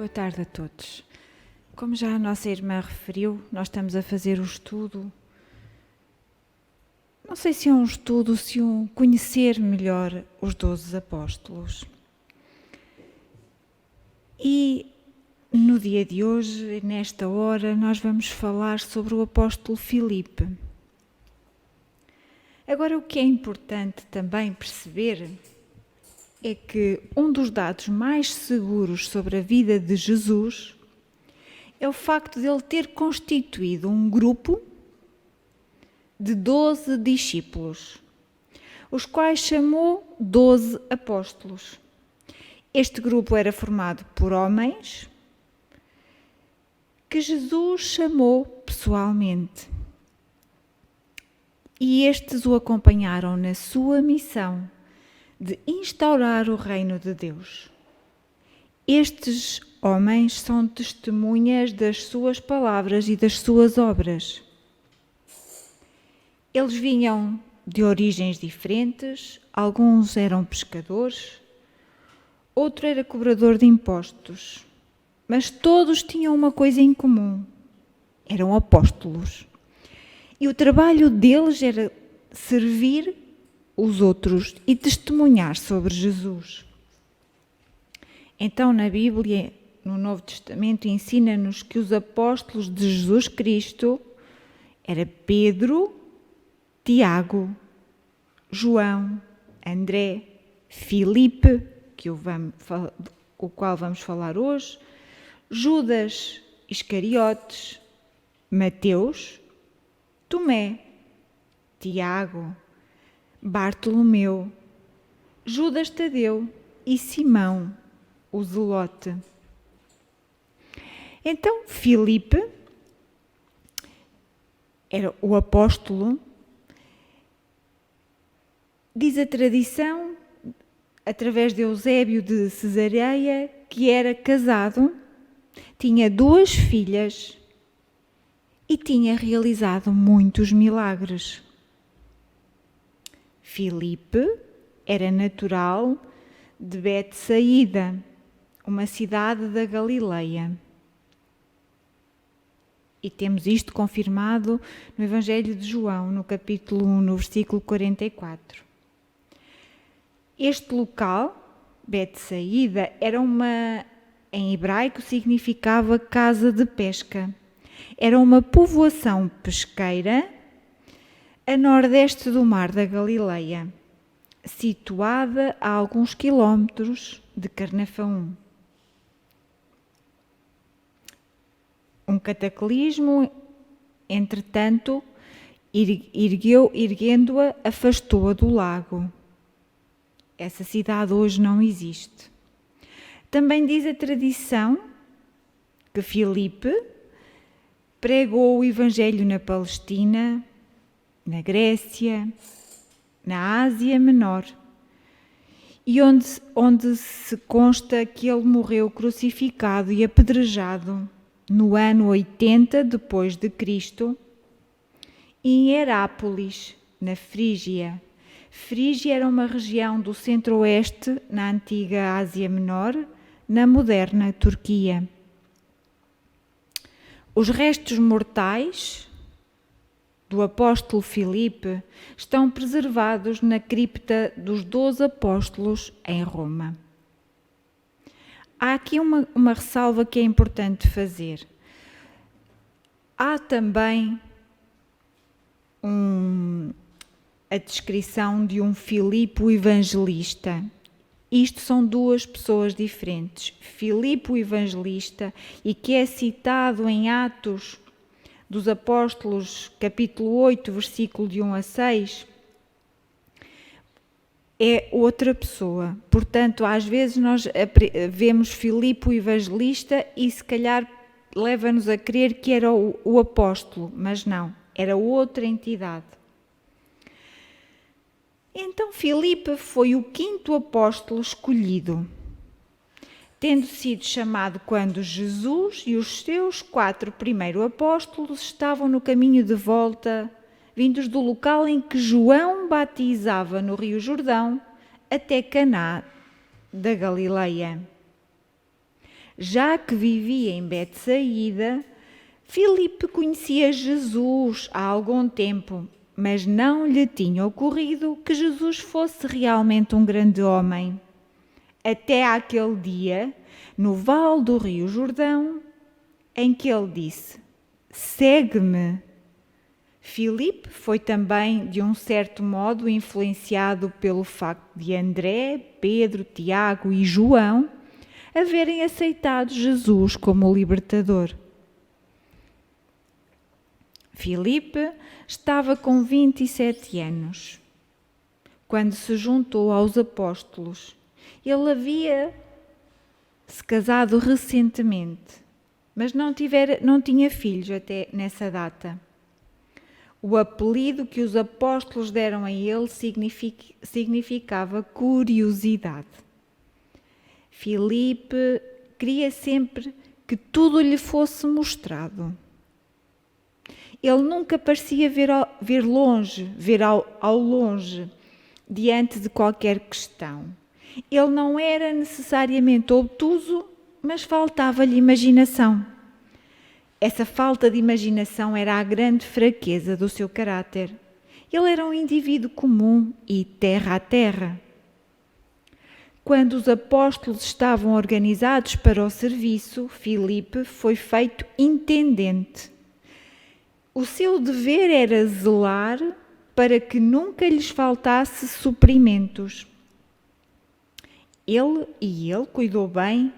Boa tarde a todos. Como já a nossa irmã referiu, nós estamos a fazer o estudo. Não sei se é um estudo, se um conhecer melhor os 12 apóstolos. E no dia de hoje, nesta hora, nós vamos falar sobre o apóstolo Filipe. Agora, o que é importante também perceber é que um dos dados mais seguros sobre a vida de Jesus é o facto de ele ter constituído um grupo de 12 discípulos, os quais chamou 12 apóstolos. Este grupo era formado por homens que Jesus chamou pessoalmente. E estes o acompanharam na sua missão de instaurar o reino de Deus. Estes homens são testemunhas das suas palavras e das suas obras. Eles vinham de origens diferentes, alguns eram pescadores, outro era cobrador de impostos, mas todos tinham uma coisa em comum: eram apóstolos. E o trabalho deles era servir os outros e testemunhar sobre Jesus. Então, na Bíblia, no Novo Testamento, ensina-nos que os apóstolos de Jesus Cristo eram Pedro, Tiago, João, André, Filipe, o qual vamos falar hoje, Judas Iscariotes, Mateus, Tomé, Tiago, Bartolomeu, Judas Tadeu e Simão, o Zelote. Então, Filipe era o apóstolo. Diz a tradição, através de Eusébio de Cesareia, que era casado, tinha 2 filhas e tinha realizado muitos milagres. Filipe era natural de Betsaída, uma cidade da Galileia. E temos isto confirmado no Evangelho de João, no capítulo 1, no versículo 44. Este local, Betsaída, em hebraico significava casa de pesca. Era uma povoação pesqueira a nordeste do Mar da Galileia, situada a alguns quilómetros de Cafarnaum. Um cataclismo, entretanto, erguendo-a, afastou-a do lago. Essa cidade hoje não existe. Também diz a tradição que Filipe pregou o Evangelho na Palestina, na Grécia, na Ásia Menor, e onde se consta que ele morreu crucificado e apedrejado no ano 80 depois de Cristo, em Herápolis, na Frígia. Frígia era uma região do centro-oeste, na antiga Ásia Menor, na moderna Turquia. Os restos mortais do apóstolo Filipe estão preservados na cripta dos 12 apóstolos em Roma. Há aqui uma ressalva que é importante fazer. Há também a descrição de um Filipe o Evangelista. Isto são 2 pessoas diferentes. Filipe o Evangelista, e que é citado em Atos dos Apóstolos, capítulo 8, versículo de 1 a 6, é outra pessoa. Portanto, às vezes nós vemos Filipe o Evangelista e se calhar leva-nos a crer que era o apóstolo, mas não, era outra entidade. Então Filipe foi o 5º apóstolo escolhido, tendo sido chamado quando Jesus e os seus 4 primeiros apóstolos estavam no caminho de volta, vindos do local em que João batizava no Rio Jordão, até Caná da Galileia. Já que vivia em Betsaída, Filipe conhecia Jesus há algum tempo, mas não lhe tinha ocorrido que Jesus fosse realmente um grande homem. Até àquele dia, no vale do Rio Jordão, em que ele disse: "Segue-me". Filipe foi também, de um certo modo, influenciado pelo facto de André, Pedro, Tiago e João haverem aceitado Jesus como libertador. Filipe estava com 27 anos, quando se juntou aos apóstolos. Ele havia-se casado recentemente, mas não tinha filhos até nessa data. O apelido que os apóstolos deram a ele significava curiosidade. Filipe queria sempre que tudo lhe fosse mostrado. Ele nunca parecia ver ao longe, diante de qualquer questão. Ele não era necessariamente obtuso, mas faltava-lhe imaginação. Essa falta de imaginação era a grande fraqueza do seu caráter. Ele era um indivíduo comum e terra a terra. Quando os apóstolos estavam organizados para o serviço, Filipe foi feito intendente. O seu dever era zelar para que nunca lhes faltasse suprimentos. Ele cuidou bem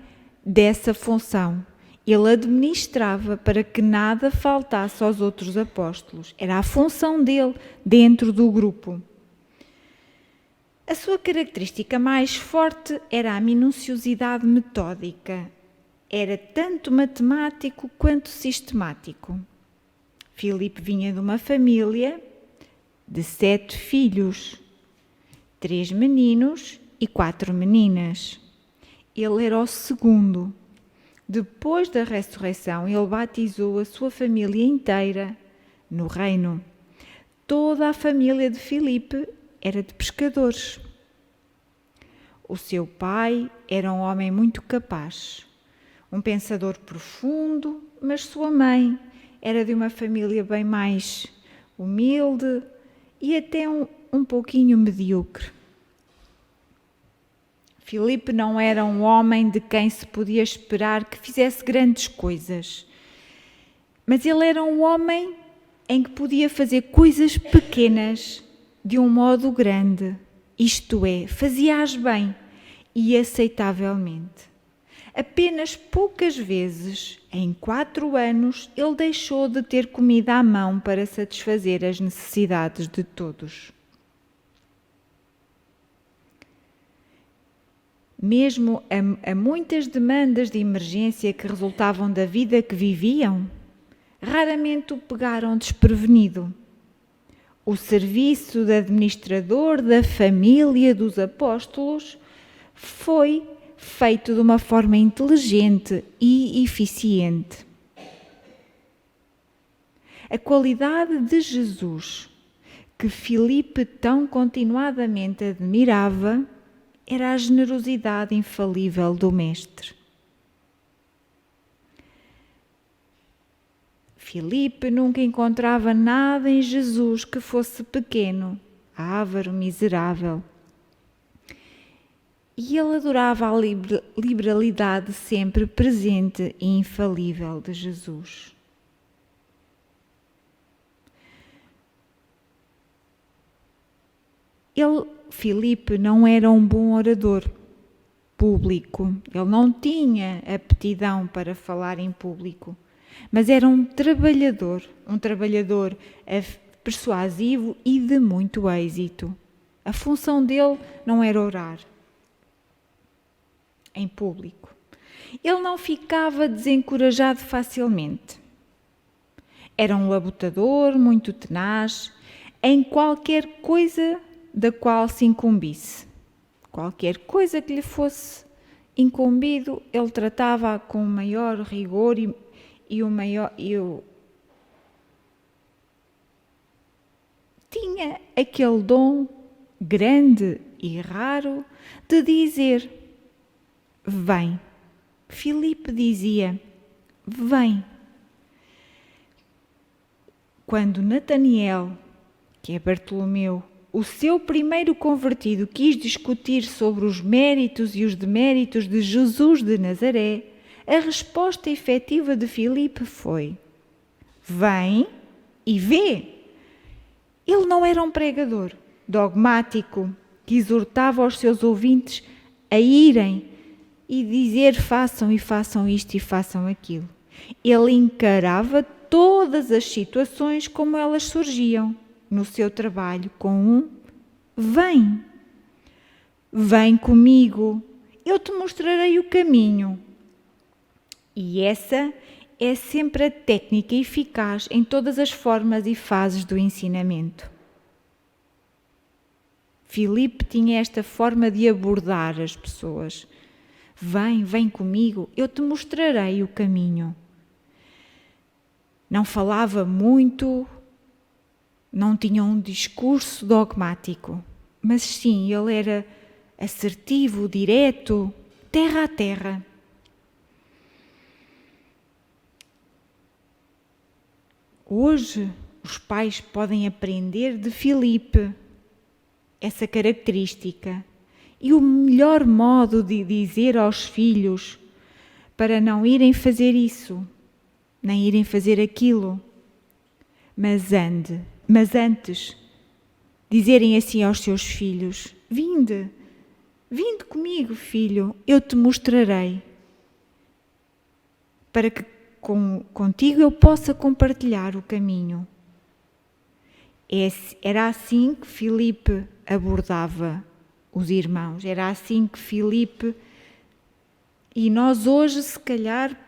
dessa função. Ele administrava para que nada faltasse aos outros apóstolos. Era a função dele dentro do grupo. A sua característica mais forte era a minuciosidade metódica. Era tanto matemático quanto sistemático. Filipe vinha de uma família de 7 filhos, 3 meninos e 4 meninas. Ele era o segundo. Depois da ressurreição, ele batizou a sua família inteira no reino. Toda a família de Filipe era de pescadores. O seu pai era um homem muito capaz, um pensador profundo, mas sua mãe era de uma família bem mais humilde e até um pouquinho medíocre. Filipe não era um homem de quem se podia esperar que fizesse grandes coisas, mas ele era um homem em que podia fazer coisas pequenas de um modo grande, isto é, fazia-as bem e aceitavelmente. Apenas poucas vezes, em 4 anos, ele deixou de ter comida à mão para satisfazer as necessidades de todos. Mesmo a muitas demandas de emergência que resultavam da vida que viviam, raramente o pegaram desprevenido. O serviço de administrador da família dos apóstolos foi feito de uma forma inteligente e eficiente. A qualidade de Jesus, que Filipe tão continuadamente admirava, era a generosidade infalível do Mestre. Filipe nunca encontrava nada em Jesus que fosse pequeno, avaro, miserável. E ele adorava a liberalidade sempre presente e infalível de Jesus. Filipe não era um bom orador público, ele não tinha aptidão para falar em público, mas era um trabalhador persuasivo e de muito êxito. A função dele não era orar em público. Ele não ficava desencorajado facilmente. Era um labutador muito tenaz em qualquer coisa da qual se incumbisse. Qualquer coisa que lhe fosse incumbido, ele tratava com o maior rigor tinha aquele dom grande e raro de dizer: vem, Filipe dizia: vem. Quando Nataniel, que é Bartolomeu, o seu primeiro convertido, quis discutir sobre os méritos e os deméritos de Jesus de Nazaré, a resposta efetiva de Filipe foi: vem e vê. Ele não era um pregador dogmático que exortava os seus ouvintes a irem e dizer façam isto e façam aquilo. Ele encarava todas as situações como elas surgiam no seu trabalho com um vem. Vem comigo, eu te mostrarei o caminho. E essa é sempre a técnica eficaz em todas as formas e fases do ensinamento. Filipe tinha esta forma de abordar as pessoas. Vem comigo, eu te mostrarei o caminho. Não falava muito, não tinha um discurso dogmático, mas sim, ele era assertivo, direto, terra a terra. Hoje, os pais podem aprender de Filipe essa característica e o melhor modo de dizer aos filhos para não irem fazer isso, nem irem fazer aquilo, mas antes dizerem assim aos seus filhos: vinde comigo, filho, eu te mostrarei, para que contigo eu possa compartilhar o caminho. Era assim que Filipe abordava os irmãos, era assim que Filipe, e nós hoje se calhar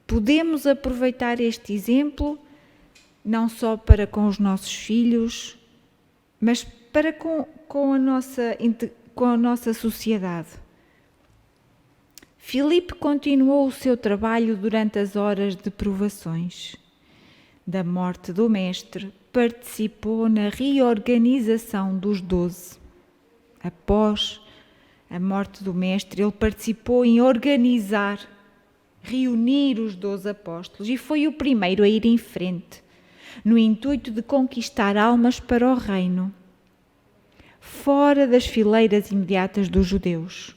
podemos aproveitar este exemplo não só para com os nossos filhos, mas para com a nossa sociedade. Filipe continuou o seu trabalho durante as horas de provações. Da morte do Mestre, participou na reorganização dos 12. Após a morte do Mestre, ele participou em reunir os 12 apóstolos e foi o primeiro a ir em frente, no intuito de conquistar almas para o reino, fora das fileiras imediatas dos judeus,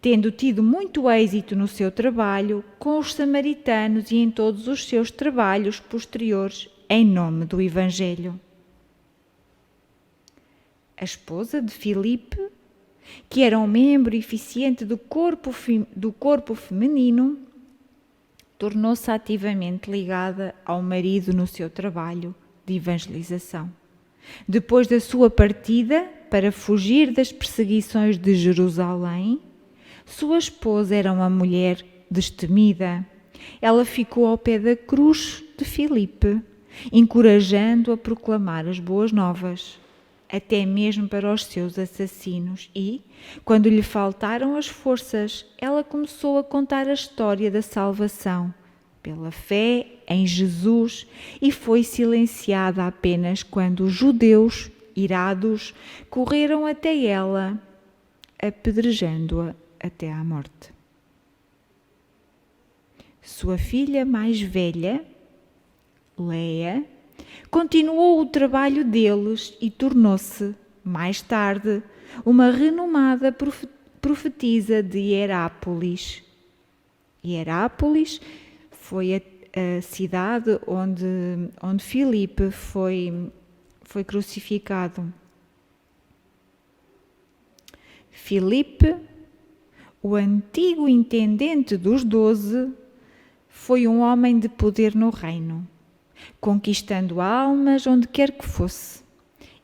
tendo tido muito êxito no seu trabalho com os samaritanos e em todos os seus trabalhos posteriores em nome do Evangelho. A esposa de Filipe, que era um membro eficiente do corpo feminino, tornou-se ativamente ligada ao marido no seu trabalho de evangelização. Depois da sua partida para fugir das perseguições de Jerusalém, sua esposa era uma mulher destemida. Ela ficou ao pé da cruz de Filipe, encorajando-o a proclamar as boas novas, até mesmo para os seus assassinos, e, quando lhe faltaram as forças, ela começou a contar a história da salvação pela fé em Jesus e foi silenciada apenas quando os judeus, irados, correram até ela, apedrejando-a até à morte. Sua filha mais velha, Leia, continuou o trabalho deles e tornou-se, mais tarde, uma renomada profetisa de Hierápolis. Hierápolis foi a cidade onde Filipe foi crucificado. Filipe, o antigo intendente dos 12, foi um homem de poder no reino, conquistando almas onde quer que fosse,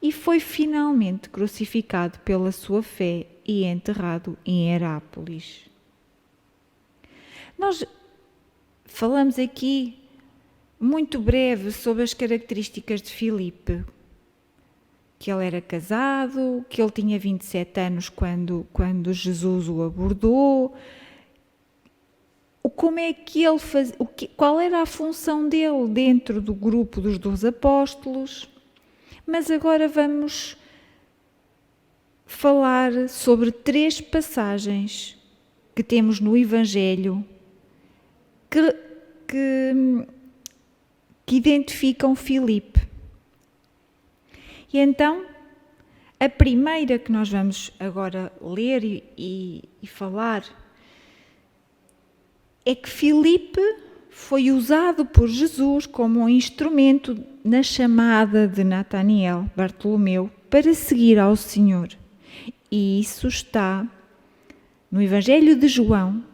e foi finalmente crucificado pela sua fé e enterrado em Hierápolis. Nós falamos aqui muito breve sobre as características de Filipe, que ele era casado, que ele tinha 27 anos quando Jesus o abordou. Como é que ele fazia, qual era a função dele dentro do grupo dos 12 apóstolos. Mas agora vamos falar sobre 3 passagens que temos no Evangelho que identificam Filipe. E então, a primeira que nós vamos agora ler e falar é que Filipe foi usado por Jesus como um instrumento na chamada de Natanael, Bartolomeu, para seguir ao Senhor. E isso está no Evangelho de João,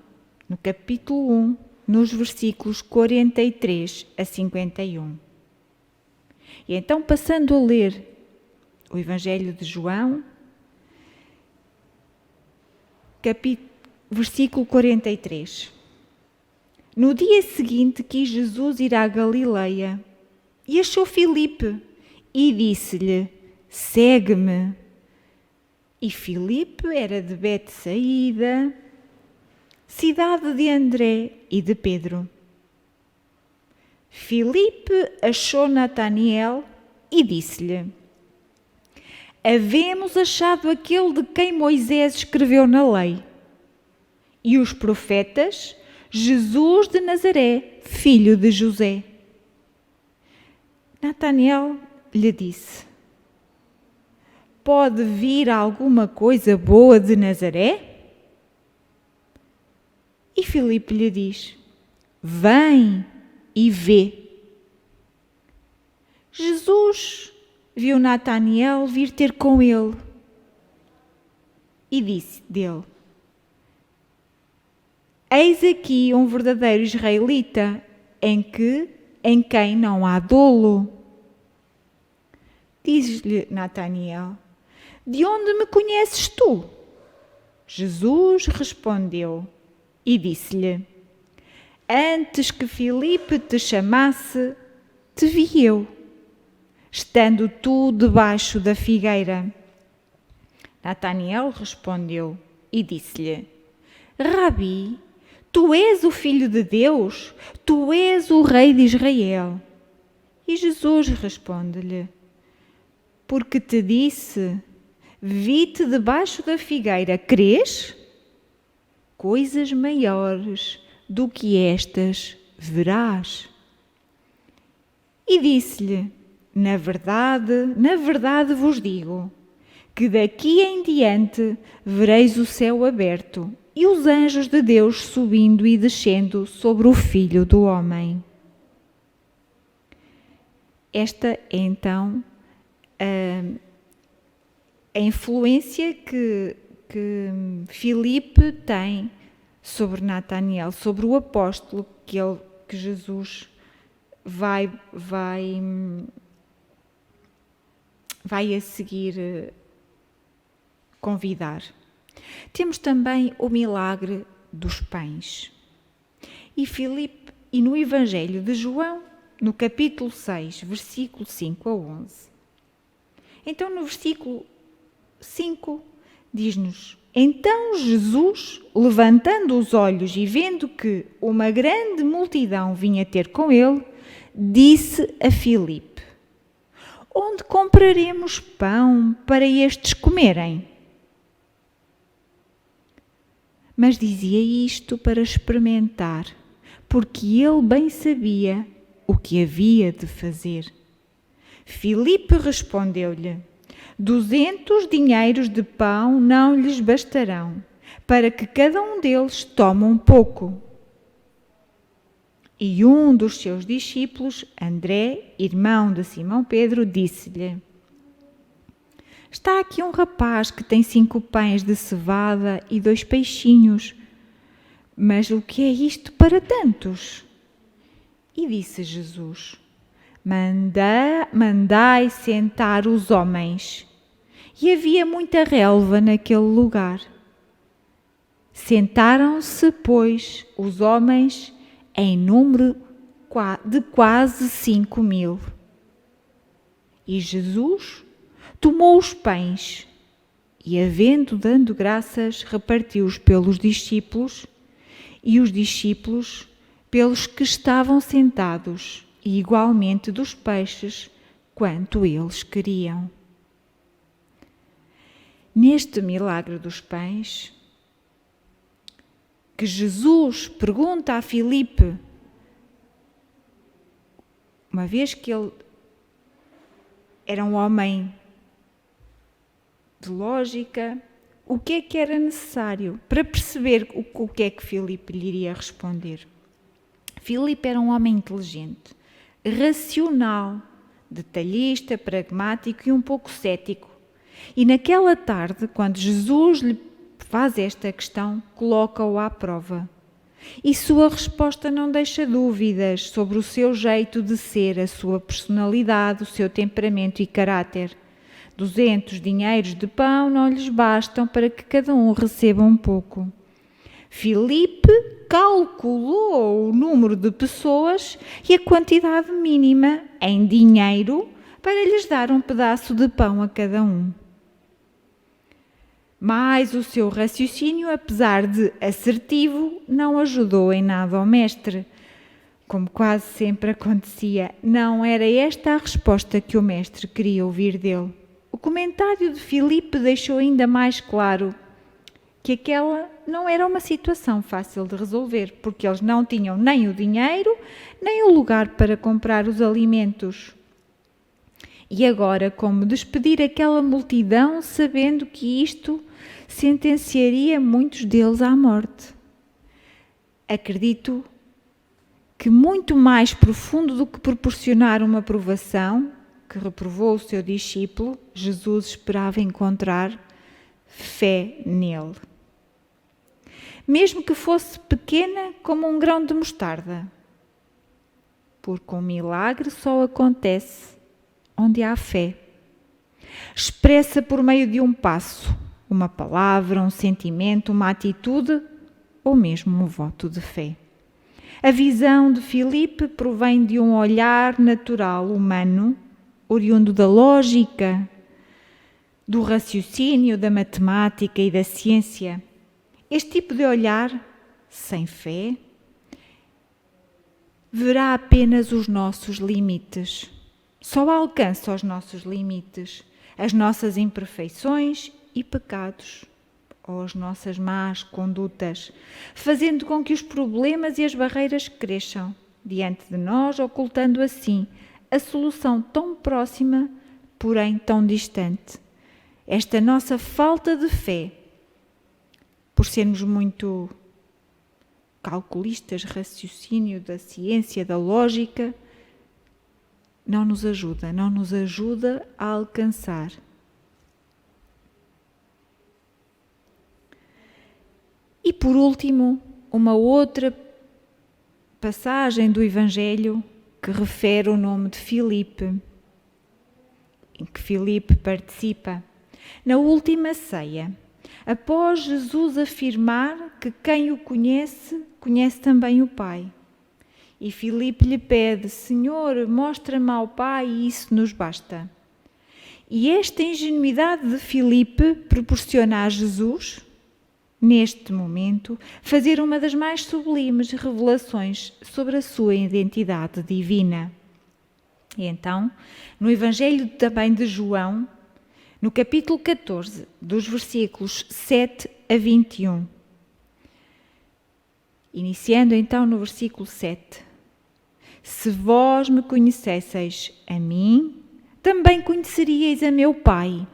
no capítulo 1, nos versículos 43 a 51. E então, passando a ler o Evangelho de João, versículo 43. No dia seguinte quis Jesus ir à Galileia e achou Filipe e disse-lhe: segue-me. E Filipe era de Betsaída, cidade de André e de Pedro. Filipe achou Natanael e disse-lhe: havemos achado aquele de quem Moisés escreveu na lei e os profetas, Jesus de Nazaré, filho de José. Natanael lhe disse: pode vir alguma coisa boa de Nazaré? E Filipe lhe diz: vem e vê. Jesus viu Natanael vir ter com ele e disse dele: eis aqui um verdadeiro israelita, em quem não há dolo. Diz-lhe Natanael: de onde me conheces tu? Jesus respondeu e disse-lhe: antes que Filipe te chamasse, te vi eu, estando tu debaixo da figueira. Natanael respondeu e disse-lhe: Rabi, tu és o Filho de Deus, tu és o Rei de Israel. E Jesus responde-lhe: porque te disse, vi-te debaixo da figueira, crês? Coisas maiores do que estas verás. E disse-lhe: na verdade vos digo, que daqui em diante vereis o céu aberto e os anjos de Deus subindo e descendo sobre o Filho do Homem. Esta é então a influência que Filipe tem sobre Natanael, sobre o apóstolo que Jesus vai a seguir convidar. Temos também o milagre dos pães. E no Evangelho de João, no capítulo 6, versículo 5 a 11. Então, no versículo 5, diz-nos: então Jesus, levantando os olhos e vendo que uma grande multidão vinha ter com ele, disse a Filipe: onde compraremos pão para estes comerem? Mas dizia isto para experimentar, porque ele bem sabia o que havia de fazer. Filipe respondeu-lhe: 200 dinheiros de pão não lhes bastarão, para que cada um deles tome um pouco. E um dos seus discípulos, André, irmão de Simão Pedro, disse-lhe: está aqui um rapaz que tem 5 pães de cevada e 2 peixinhos, mas o que é isto para tantos? E disse Jesus: mandai sentar os homens. E havia muita relva naquele lugar. Sentaram-se, pois, os homens em número de quase 5.000. E Jesus tomou os pães e, dando graças, repartiu-os pelos discípulos e os discípulos pelos que estavam sentados, e igualmente dos peixes, quanto eles queriam. Neste milagre dos pães, que Jesus pergunta a Filipe uma vez que ele era um homem de lógica, o que é que era necessário para perceber o que é que Filipe lhe iria responder? Filipe era um homem inteligente, racional, detalhista, pragmático e um pouco cético. E naquela tarde, quando Jesus lhe faz esta questão, coloca-o à prova. E sua resposta não deixa dúvidas sobre o seu jeito de ser, a sua personalidade, o seu temperamento e caráter. 200 dinheiros de pão não lhes bastam para que cada um receba um pouco. Filipe calculou o número de pessoas e a quantidade mínima em dinheiro para lhes dar um pedaço de pão a cada um. Mas o seu raciocínio, apesar de assertivo, não ajudou em nada ao mestre. Como quase sempre acontecia, não era esta a resposta que o mestre queria ouvir dele. O comentário de Filipe deixou ainda mais claro que aquela não era uma situação fácil de resolver, porque eles não tinham nem o dinheiro, nem o lugar para comprar os alimentos. E agora, como despedir aquela multidão, sabendo que isto sentenciaria muitos deles à morte? Acredito que muito mais profundo do que proporcionar uma provação, que reprovou o seu discípulo, Jesus esperava encontrar fé nele. Mesmo que fosse pequena como um grão de mostarda, porque um milagre só acontece onde há fé. Expressa por meio de um passo, uma palavra, um sentimento, uma atitude ou mesmo um voto de fé. A visão de Filipe provém de um olhar natural humano, oriundo da lógica, do raciocínio, da matemática e da ciência. Este tipo de olhar, sem fé, verá apenas os nossos limites. Só alcança os nossos limites, as nossas imperfeições e pecados, ou as nossas más condutas, fazendo com que os problemas e as barreiras cresçam diante de nós, ocultando assim a solução tão próxima, porém tão distante. Esta nossa falta de fé, por sermos muito calculistas, raciocínio da ciência, da lógica, não nos ajuda a alcançar. E por último, uma outra passagem do Evangelho que refere o nome de Filipe, em que Filipe participa. Na última ceia, após Jesus afirmar que quem o conhece, conhece também o Pai. E Filipe lhe pede: Senhor, mostra-me ao Pai e isso nos basta. E esta ingenuidade de Filipe proporciona a Jesus, neste momento, fazer uma das mais sublimes revelações sobre a sua identidade divina. E então, no Evangelho também de João, no capítulo 14, dos versículos 7 a 21. Iniciando então no versículo 7. Se vós me conhecesseis a mim, também conheceríeis a meu Pai.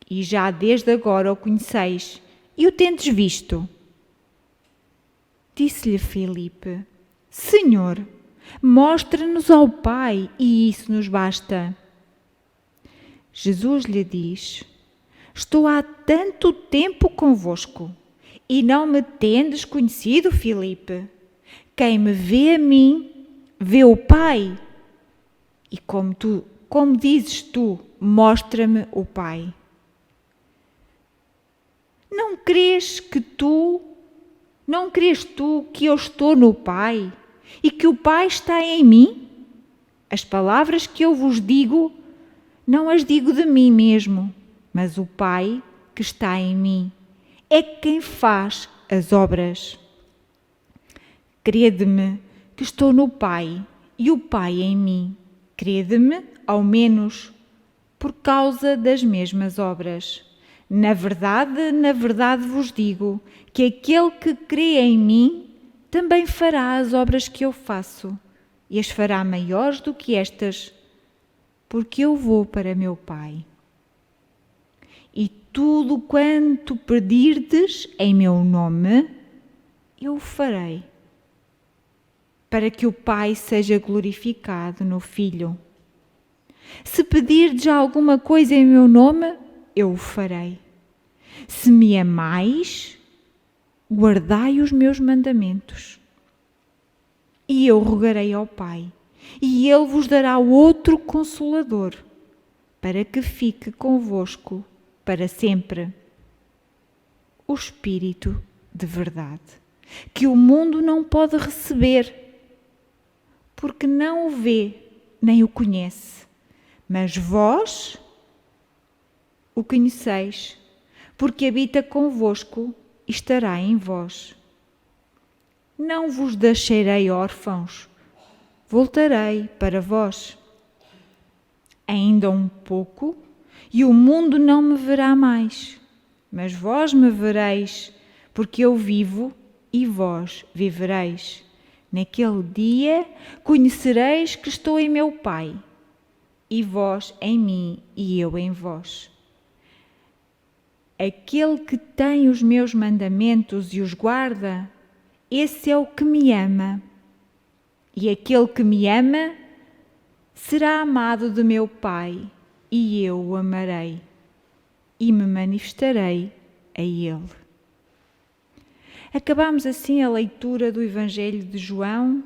E já desde agora o conheceis e o tendes visto. Disse-lhe Filipe: Senhor, mostra-nos ao Pai e isso nos basta. Jesus lhe diz: Estou há tanto tempo convosco e não me tendes conhecido, Filipe? Quem me vê a mim, vê o Pai. E como dizes tu, mostra-me o Pai. Não crês tu que eu estou no Pai e que o Pai está em mim? As palavras que eu vos digo, não as digo de mim mesmo, mas o Pai que está em mim é quem faz as obras. Crede-me que estou no Pai e o Pai em mim. Crede-me, ao menos, por causa das mesmas obras. Na verdade vos digo que aquele que crê em mim também fará as obras que eu faço, e as fará maiores do que estas, porque eu vou para meu Pai. E tudo quanto pedirdes em meu nome, eu o farei, para que o Pai seja glorificado no Filho. Se pedirdes alguma coisa em meu nome, eu o farei. Se me amais, guardai os meus mandamentos. E eu rogarei ao Pai, e Ele vos dará outro Consolador, para que fique convosco para sempre. O Espírito de verdade, que o mundo não pode receber, porque não o vê nem o conhece. Mas vós o conheceis, porque habita convosco e estará em vós. Não vos deixarei órfãos, voltarei para vós. Ainda um pouco, e o mundo não me verá mais, mas vós me vereis, porque eu vivo e vós vivereis. Naquele dia conhecereis que estou em meu Pai, e vós em mim e eu em vós. Aquele que tem os meus mandamentos e os guarda, esse é o que me ama. E aquele que me ama será amado de meu Pai, e eu o amarei, e me manifestarei a ele. Acabamos assim a leitura do Evangelho de João,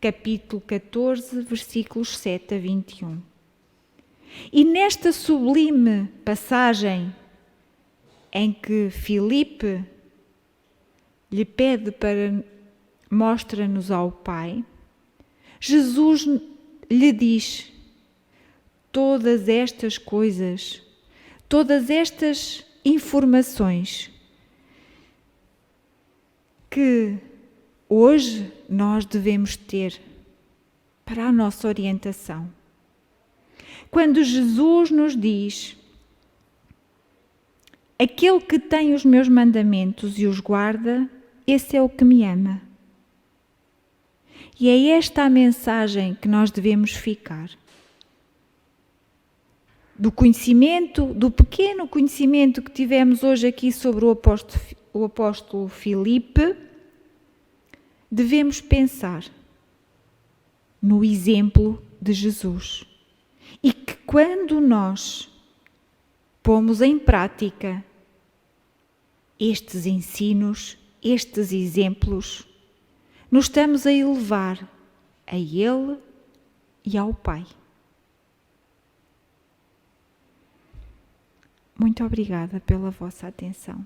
capítulo 14, versículos 7 a 21. E nesta sublime passagem em que Filipe lhe pede para mostra-nos ao Pai, Jesus lhe diz todas estas coisas, todas estas informações que hoje nós devemos ter para a nossa orientação. Quando Jesus nos diz: aquele que tem os meus mandamentos e os guarda, esse é o que me ama. E é esta a mensagem que nós devemos ficar. Do conhecimento, do pequeno conhecimento que tivemos hoje aqui sobre o apóstolo Filipe, devemos pensar no exemplo de Jesus. E que quando nós pomos em prática estes ensinos, estes exemplos, nos estamos a elevar a Ele e ao Pai. Muito obrigada pela vossa atenção.